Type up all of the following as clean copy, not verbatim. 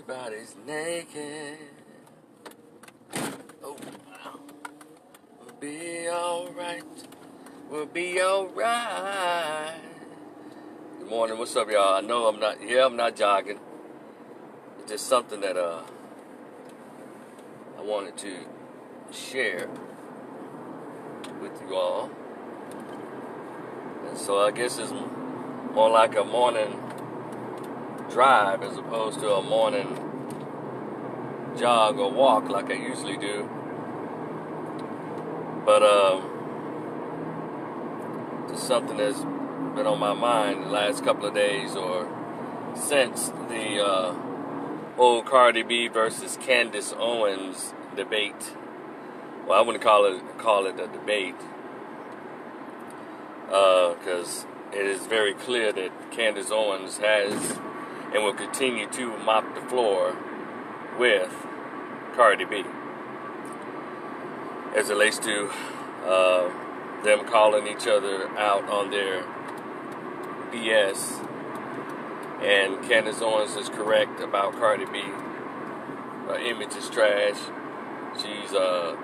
Everybody's naked. Oh, wow. We'll be alright. We'll be alright. Good morning. What's up, y'all? I know I'm not jogging. It's just something that I wanted to share with you all. And so I guess it's more like a morning drive as opposed to a morning jog or walk like I usually do. But just something that's been on my mind the last couple of days, or since the old Cardi B versus Candace Owens debate. Well, I wouldn't call it a debate, because it is very clear that Candace Owens has and will continue to mop the floor with Cardi B as it relates to them calling each other out on their BS. And Candace Owens is correct about Cardi B. Her image is trash. She's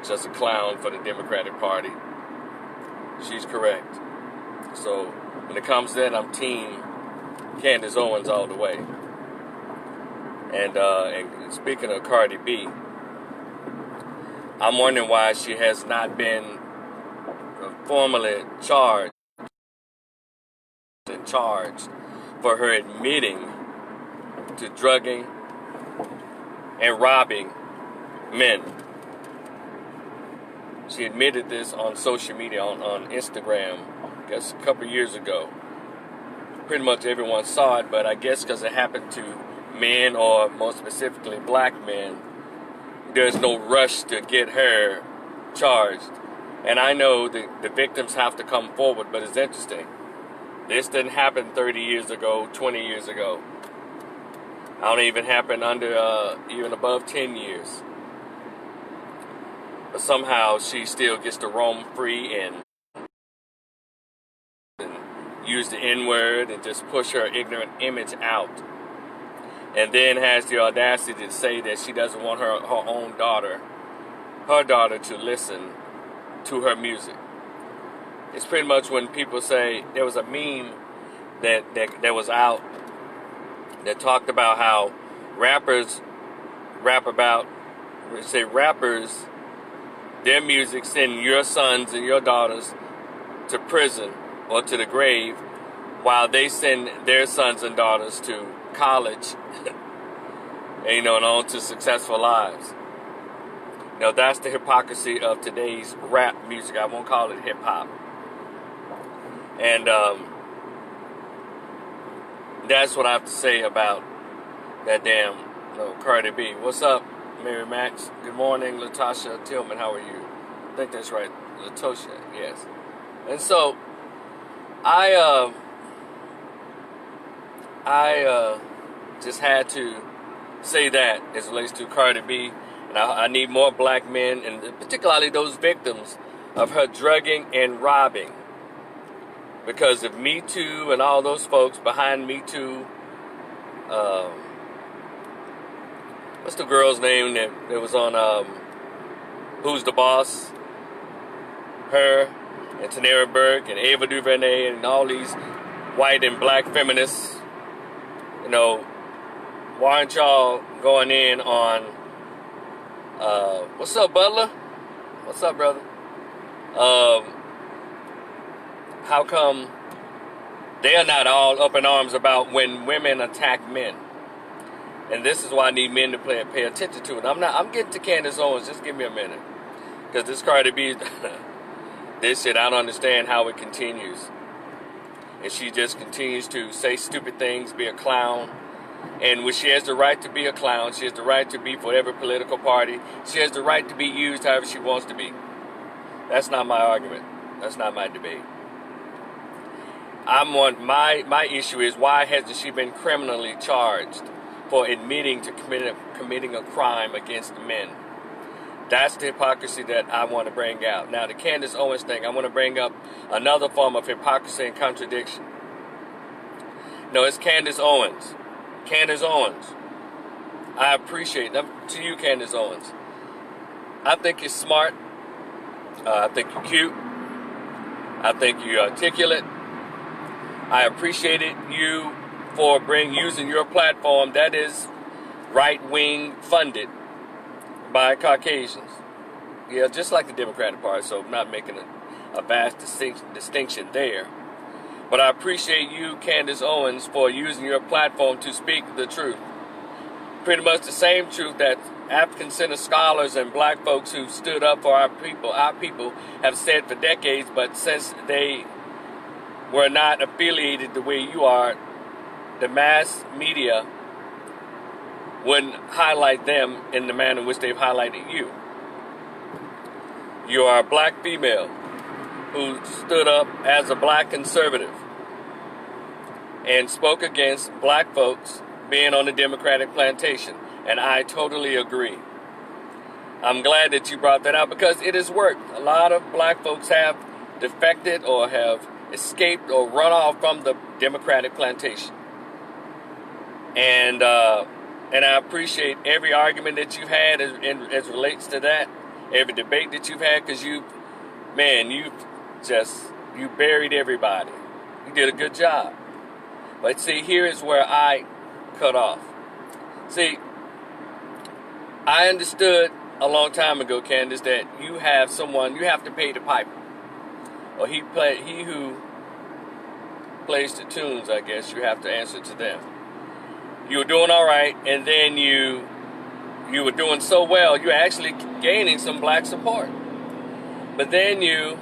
just a clown for the Democratic Party. She's correct. So when it comes to that, I'm team Candace Owens all the way. And speaking of Cardi B, I'm wondering why she has not been formally charged for her admitting to drugging and robbing men. She admitted this on social media, on Instagram, I guess a couple years ago. Pretty much everyone saw it, but I guess because it happened to men, or more specifically black men, there's no rush to get her charged. And I know the victims have to come forward, but it's interesting. This didn't happen 30 years ago, 20 years ago. I don't even happen under even above 10 years. But somehow she still gets to roam free and use the N-word and just push her ignorant image out. And then has the audacity to say that she doesn't want her own daughter, to listen to her music. It's pretty much when people say, there was a meme that was out that talked about how rappers, their music send your sons and your daughters to prison or to the grave, while they send their sons and daughters to college and on to successful lives. Now that's the hypocrisy of today's rap music. I won't call it hip hop. And that's what I have to say about that damn Cardi B. What's up, Mary Max? Good morning, Latasha Tillman. How are you? I think that's right, Latosha. Yes. And so I just had to say that as it relates to Cardi B. And I need more black men, and particularly those victims of her drugging and robbing. Because of Me Too and all those folks behind Me Too. What's the girl's name that was on Who's the Boss? Her and Tanera Burke and Ava DuVernay and all these white and black feminists. Why aren't y'all going in on what's up, Butler? What's up, brother? How come they're not all up in arms about when women attack men? And this is why I need men to pay attention to it. I'm getting to Candace Owens. Just give me a minute, because this Cardi B, this shit, I don't understand how it continues. And she just continues to say stupid things, be a clown. And when she has the right to be a clown, she has the right to be for every political party. She has the right to be used however she wants to be. That's not my argument. That's not my debate. My issue is, why hasn't she been criminally charged for admitting to committing a crime against men? That's the hypocrisy that I want to bring out. Now, the Candace Owens thing, I want to bring up another form of hypocrisy and contradiction. No, it's Candace Owens. Candace Owens. I appreciate them. To you, Candace Owens, I think you're smart. I think you're cute. I think you're articulate. I appreciated you for using your platform that is right-wing funded by Caucasians. Yeah, just like the Democratic Party, so I'm not making a vast distinction there. But I appreciate you, Candace Owens, for using your platform to speak the truth. Pretty much the same truth that African-centered scholars and black folks who stood up for our people have said for decades, but since they were not affiliated the way you are, the mass media wouldn't highlight them in the manner in which they've highlighted you. You are a black female who stood up as a black conservative and spoke against black folks being on the Democratic plantation. And I totally agree. I'm glad that you brought that out because it has worked. A lot of black folks have defected or have escaped or run off from the Democratic plantation. And I appreciate every argument that you've had as relates to that, every debate that you've had, because you buried everybody. You did a good job. But see, here is where I cut off. See, I understood a long time ago, Candace, that you have to pay the piper. Or he who plays the tunes, I guess, you have to answer to them. You were doing all right, and then you were doing so well, you were actually gaining some black support. But then you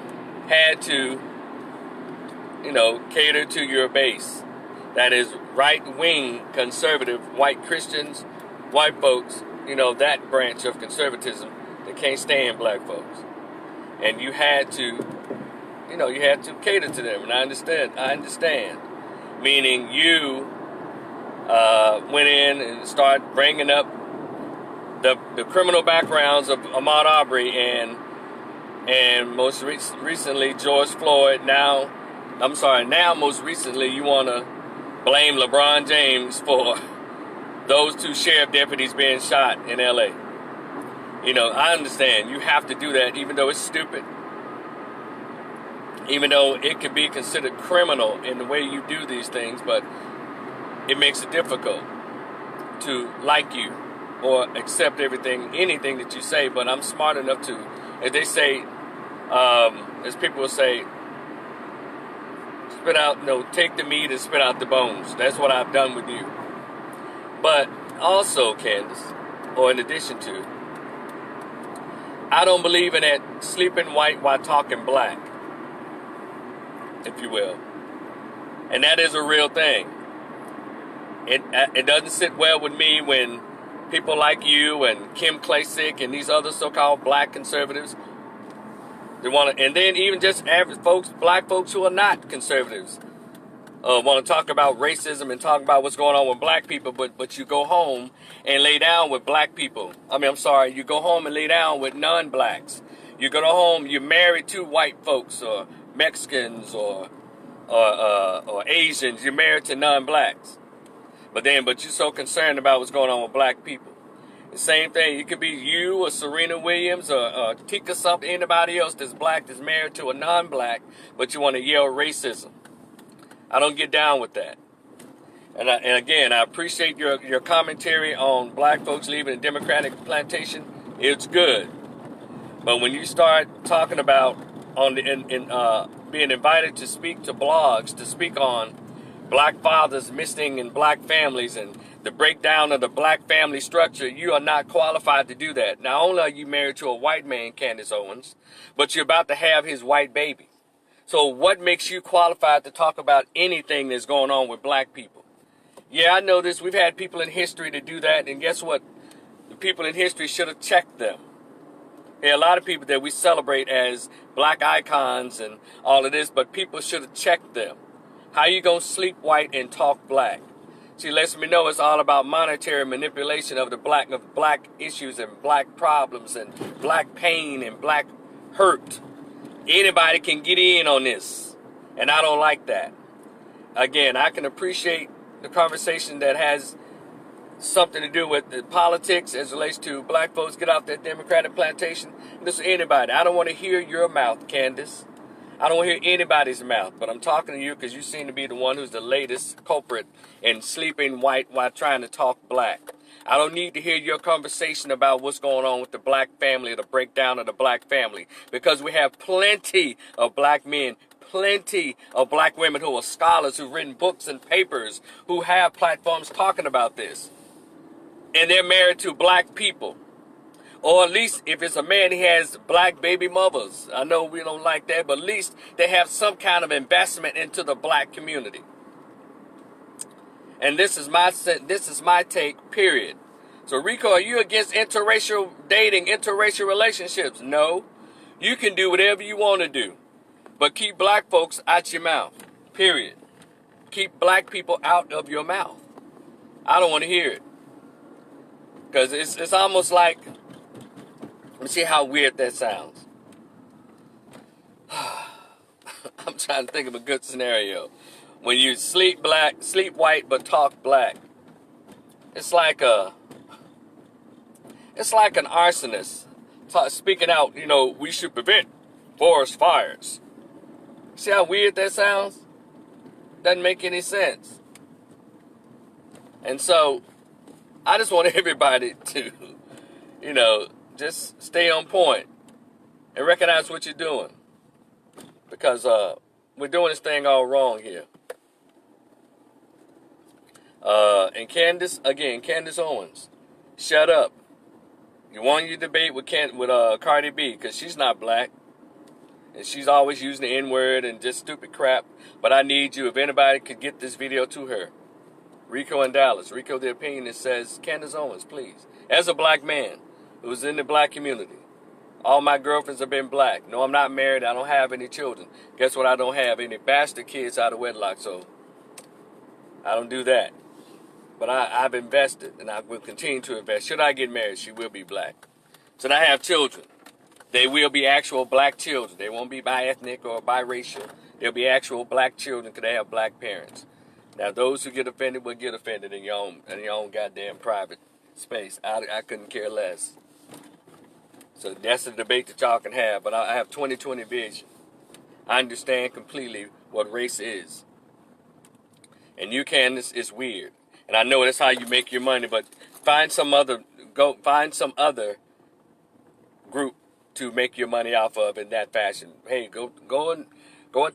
had to, cater to your base. That is right-wing conservative, white Christians, white folks, that branch of conservatism that can't stand black folks. And you had to cater to them, and I understand. Meaning you went in and started bringing up the criminal backgrounds of Ahmaud Arbery and most recently George Floyd. Now most recently you want to blame LeBron James for those two sheriff deputies being shot in L.A. I understand you have to do that, even though it's stupid. Even though it could be considered criminal in the way you do these things, but it makes it difficult to like you or accept anything that you say. But I'm smart enough to, as they say, as people will say, take the meat and spit out the bones. That's what I've done with you. But also, Candace, or in addition to, I don't believe in that sleeping white while talking black, if you will. And that is a real thing. It doesn't sit well with me when people like you and Kim Klacik and these other so-called black conservatives, they want to, and then even just average folks, black folks who are not conservatives, want to talk about racism and talk about what's going on with black people, but you go home and lay down with black people. You go home and lay down with non-blacks. You go home, you're married to white folks or Mexicans or Asians. You're married to non-blacks. But you're so concerned about what's going on with black people. The same thing, it could be you or Serena Williams or Tika something, anybody else that's black that's married to a non-black, but you want to yell racism. I don't get down with that. And again, I appreciate your commentary on black folks leaving the Democratic plantation. It's good. But when you start talking about being invited to speak to blogs, to speak on black fathers missing in black families and the breakdown of the black family structure, you are not qualified to do that. Not only are you married to a white man, Candace Owens, but you're about to have his white baby. So what makes you qualified to talk about anything that's going on with black people? Yeah, I know this. We've had people in history to do that, and guess what? The people in history should have checked them. There are a lot of people that we celebrate as black icons and all of this, but people should have checked them. How you gonna sleep white and talk black? She lets me know it's all about monetary manipulation of black issues and black problems and black pain and black hurt. Anybody can get in on this, and I don't like that. Again, I can appreciate the conversation that has something to do with the politics as it relates to black folks get off that Democratic plantation. Listen to anybody. I don't want to hear your mouth, Candace. I don't want to hear anybody's mouth, but I'm talking to you because you seem to be the one who's the latest culprit in sleeping white while trying to talk black. I don't need to hear your conversation about what's going on with the black family, the breakdown of the black family, because we have plenty of black men, plenty of black women who are scholars, who've written books and papers, who have platforms talking about this. And they're married to black people. Or at least if it's a man, he has black baby mothers. I know we don't like that, but at least they have some kind of investment into the black community. And this is my take, period. So Rico, are you against interracial dating, interracial relationships? No. You can do whatever you want to do, but keep black folks out your mouth, period. Keep black people out of your mouth. I don't want to hear it. Because it's almost like, let me see how weird that sounds. I'm trying to think of a good scenario. When you sleep white, but talk black. It's like an arsonist speaking out, we should prevent forest fires. See how weird that sounds? Doesn't make any sense. And so, I just want everybody to, just stay on point and recognize what you're doing. Because we're doing this thing all wrong here. And Candace Owens, shut up. You won your debate with Cardi B because she's not black. And she's always using the N-word and just stupid crap. But I need you, if anybody could get this video to her. Rico in Dallas. Rico the opinion that says, Candace Owens, please. As a black man who's in the black community. All my girlfriends have been black. No, I'm not married. I don't have any children. Guess what? I don't have any bastard kids out of wedlock. So I don't do that. But I've invested, and I will continue to invest. Should I get married, she will be black. Should I have children, they will be actual black children. They won't be bi-ethnic or biracial. They'll be actual black children because they have black parents. Now, those who get offended will get offended in your own goddamn private space. I couldn't care less. So that's the debate that y'all can have. But I have 20/20 vision. I understand completely what race is. And you, Candace, is weird. And I know that's how you make your money. But find some other group to make your money off of in that fashion. Hey, go and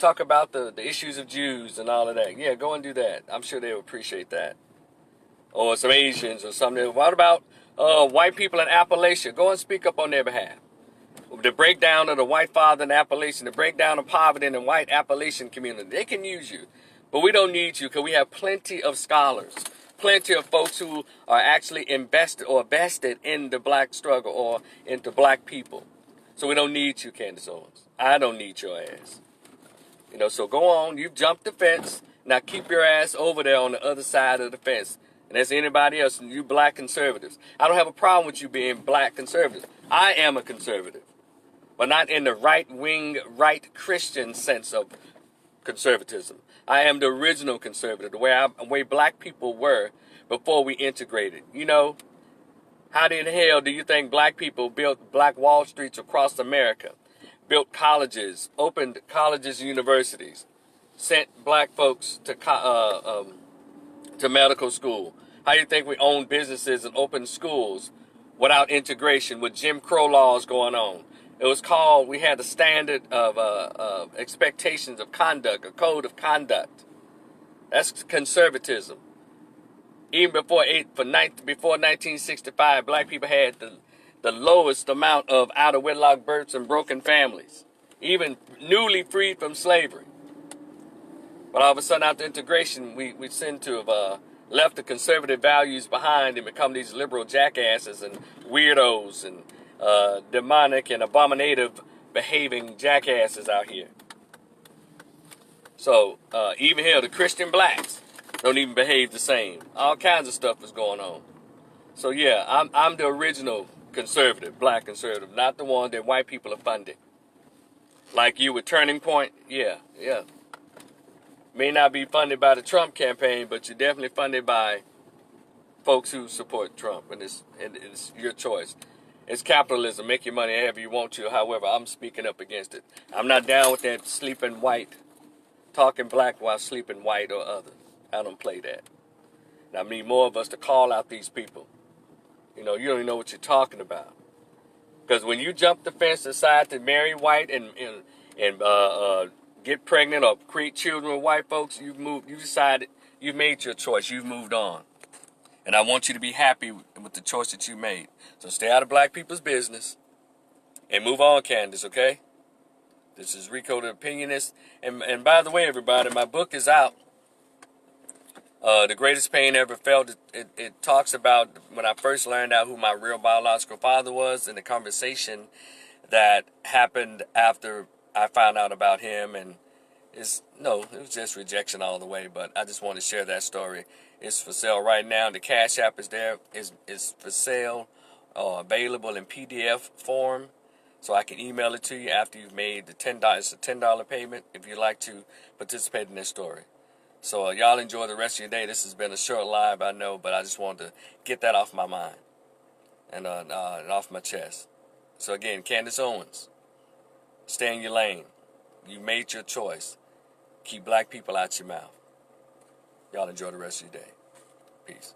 talk about the issues of Jews and all of that. Yeah, go and do that. I'm sure they will appreciate that. Or some Asians or something. What about white people in Appalachia? Go and speak up on their behalf. The breakdown of the white father in Appalachia, the breakdown of poverty in the white Appalachian community. They can use you. But we don't need you because we have plenty of scholars. Plenty of folks who are actually invested or vested in the black struggle or into black people. So we don't need you, Candace Owens. I don't need your ass. So go on. You've jumped the fence. Now keep your ass over there on the other side of the fence. And as anybody else, you black conservatives. I don't have a problem with you being black conservatives. I am a conservative. But not in the right-wing, right Christian sense of conservatism. I am the original conservative, the way black people were before we integrated. How in hell do you think black people built black Wall Streets across America? Built colleges, opened colleges and universities, sent black folks to medical school. How do you think we owned businesses and opened schools without integration, with Jim Crow laws going on? It was called, we had a standard of expectations of conduct, a code of conduct. That's conservatism. Even before 1965, black people had the lowest amount of out-of-wedlock births and broken families, even newly freed from slavery. But all of a sudden, after integration, we seem to have left the conservative values behind and become these liberal jackasses and weirdos and demonic and abominative behaving jackasses out here. So even here, the Christian blacks don't even behave the same. All kinds of stuff is going on. So yeah, I'm the original conservative, black conservative, not the one that white people are funding. Like you with Turning Point, yeah. May not be funded by the Trump campaign, but you're definitely funded by folks who support Trump, and it's your choice. It's capitalism. Make your money however you want to. However, I'm speaking up against it. I'm not down with that sleeping white, talking black while sleeping white or other. I don't play that. And I need more of us to call out these people. You know, you don't even know what you're talking about. Because when you jump the fence, decide to marry white and get pregnant or create children with white folks, you've moved. You decided. You've made your choice. You've moved on. And I want you to be happy with the choice that you made. So stay out of black people's business and move on, Candace, okay? This is Rico the Opinionist. And by the way, everybody, my book is out. The Greatest Pain Ever Felt. It talks about when I first learned out who my real biological father was and the conversation that happened after I found out about him. And it was just rejection all the way. But I just want to share that story. It's for sale right now. The Cash App is there. It's for sale, available in PDF form. So I can email it to you after you've made the $10. It's a $10 payment if you'd like to participate in this story. So y'all enjoy the rest of your day. This has been a short live, I know, but I just wanted to get that off my mind and off my chest. So again, Candace Owens, stay in your lane. You made your choice. Keep black people out your mouth. Y'all enjoy the rest of your day. Peace.